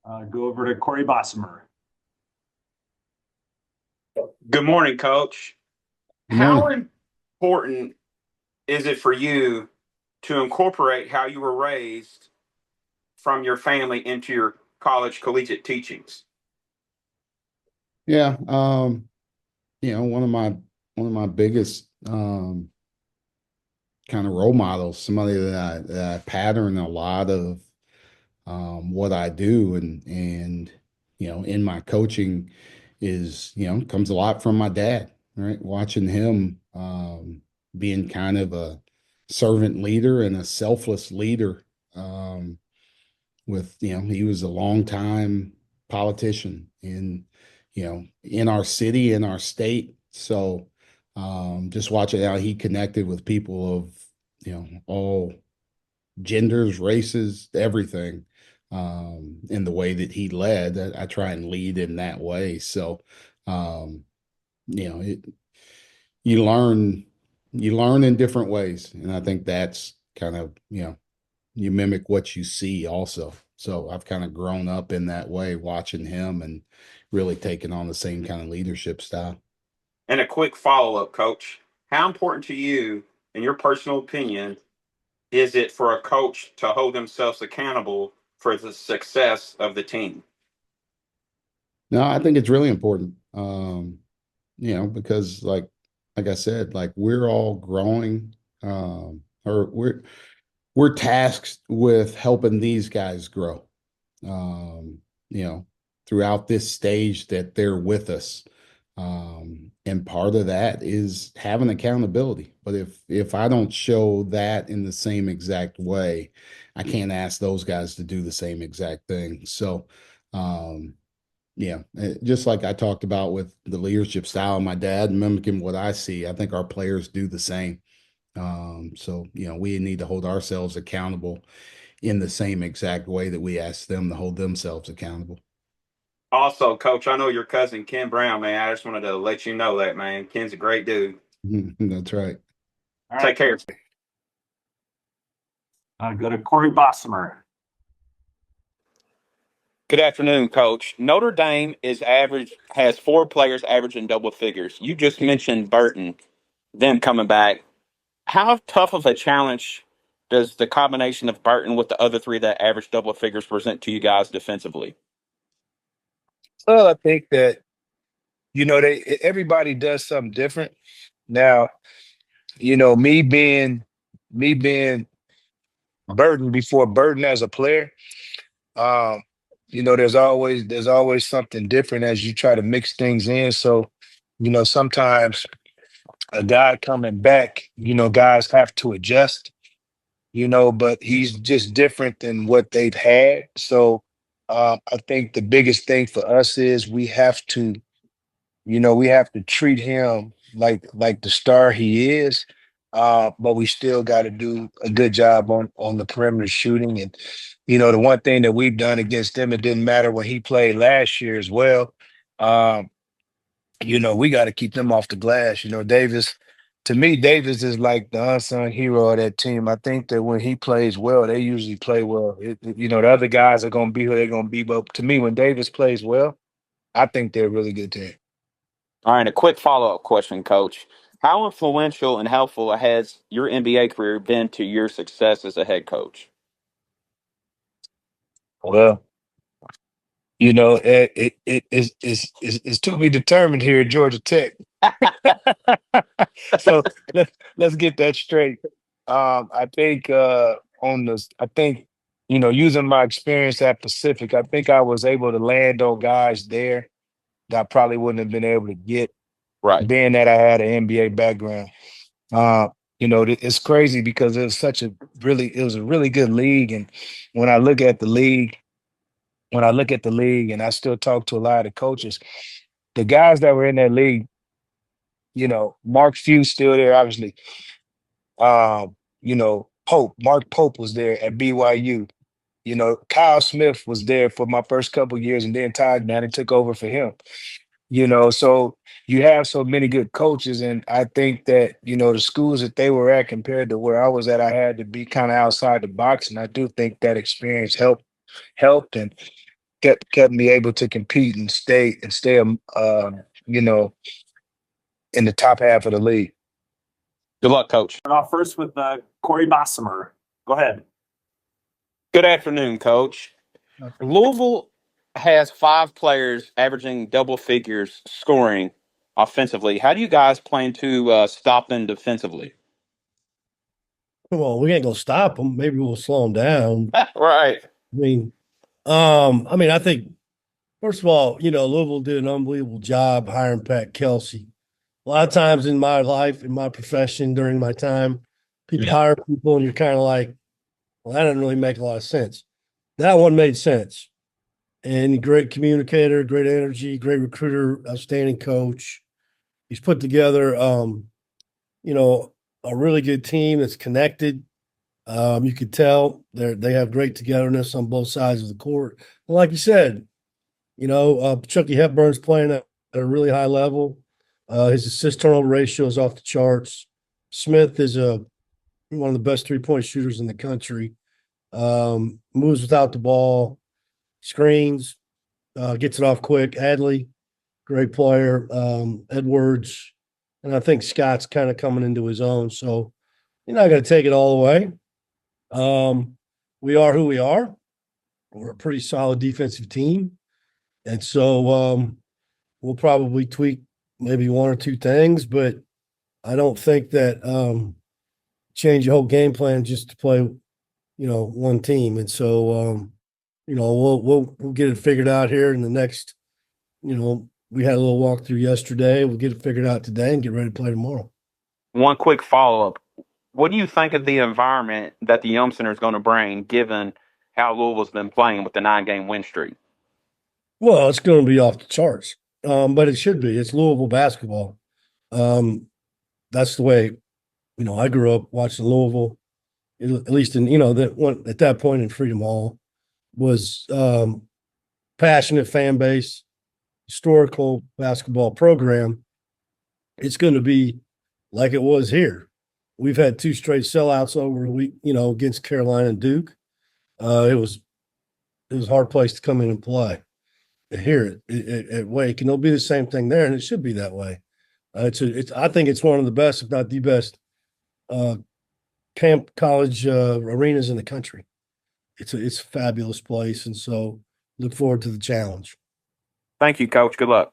Go over to Corey Bossamer. Good morning, Coach. Good How morning. important is it for you to incorporate how you were raised from your family into your college collegiate teachings? Yeah, one of my biggest kind of role models, somebody that I pattern a lot of what I do and in my coaching is comes a lot from my dad, right? Watching him being kind of a servant leader and a selfless leader. With he was a long time politician in our city, in our state. So just watching how he connected with people of all genders, races, everything, in the way that he led. I try and lead in that way. So um you know it, you learn in different ways, and I think that's kind of you mimic what you see also. So I've kind of grown up in that way, watching him and really taking on the same kind of leadership style. And a quick follow up, Coach. How important to you, in your personal opinion, is it for a coach to hold themselves accountable for the success of the team? No, I think it's really important. Because like I said, like we're all growing, or we're tasked with helping these guys grow. Um, you know, throughout this stage that they're with us. And part of that is having accountability. But if I don't show that in the same exact way, I can't ask those guys to do the same exact thing. So, um, just like I talked about with the leadership style of my dad, mimicking what I see, I think our players do the same. So, we need to hold ourselves accountable in the same exact way that we ask them to hold themselves accountable. Also, Coach, I know your cousin Ken Brown, man. I just wanted to let you know that, man. Ken's a great dude. That's right. All Take right. care. Go to Corey Bossamer. Good afternoon, Coach. Notre Dame is average has four players averaging double figures. You just mentioned Burton, them coming back. How tough of a challenge does the combination of Burton with the other three that average double figures present to you guys defensively? Well, I think that everybody does something different. Now, me being Burden before Burden as a player, um, there's always something different as you try to mix things in. So, sometimes a guy coming back, guys have to adjust, but he's just different than what they've had. So, I think the biggest thing for us is we have to treat him like the star he is. But we still got to do a good job on the perimeter shooting. And the one thing that we've done against them, it didn't matter when he played last year as well. Um, we got to keep them off the glass. Davis, to me, Davis is like the unsung hero of that team. I think that when he plays well, they usually play well. The other guys are going to be who they're going to be. But to me, when Davis plays well, I think they're a really good team. All right, a quick follow up question, Coach. How influential and helpful has your NBA career been to your success as a head coach? Well, it's to be determined here at Georgia Tech. So let's get that straight. I think I think using my experience at Pacific, I think I was able to land on guys there that I probably wouldn't have been able to get, Right. being that I had an NBA background. Uh, it's crazy because it was a really good league, and when I look at the league and I still talk to a lot of coaches, the guys that were in that league, Mark Few still there, obviously. Mark Pope was there at BYU. Kyle Smith was there for my first couple years, and then Todd Manning took over for him. So you have so many good coaches, and I think that the schools that they were at compared to where I was at, I had to be kind of outside the box, and I do think that experience helped. And kept me able to compete and stay you know, in the top half of the league. Good luck, Coach. Start off first with Corey Bossamer. Go ahead. Good afternoon, Coach. Louisville has 5 players averaging double figures scoring offensively. How do you guys plan to stop them defensively? Well, we ain't gonna stop them. Maybe we'll slow them down. Right. I think first of all, Louisville did an unbelievable job hiring Pat Kelsey. A lot of times in my life, in my profession, during my time, people hire people, and you're kind of like, well, that doesn't really make a lot of sense. That one made sense. And great communicator, great energy, great recruiter, outstanding coach. He's put together, a really good team that's connected. You could tell they have great togetherness on both sides of the court. And like you said, Chucky Hepburn's playing at a really high level. His assist turnover ratio is off the charts. Smith is one of the best 3-point shooters in the country. Moves without the ball, screens, gets it off quick. Adley, great player. Edwards, and I think Scott's kind of coming into his own. So you're not going to take it all away. We are who we are. We're a pretty solid defensive team. And so we'll probably tweak maybe 1 or 2 things, but I don't think that change your whole game plan just to play, one team. And so we'll get it figured out here in the next, we had a little walkthrough yesterday. We'll get it figured out today and get ready to play tomorrow. One quick follow-up. What do you think of the environment that the Yum Center is going to bring, given how Louisville's been playing with the 9-game win streak? Well, it's going to be off the charts, but it should be. It's Louisville basketball. That's the way, I grew up watching Louisville, at least in, that one at that point in Freedom Hall was passionate fan base, historical basketball program. It's going to be like it was here. We've had 2 straight sellouts over a week, against Carolina and Duke. It was a hard place to come in and play. Here at Wake, and it'll be the same thing there, and it should be that way. I think it's one of the best, if not the best, camp college arenas in the country. It's a fabulous place, and so look forward to the challenge. Thank you, Coach. Good luck.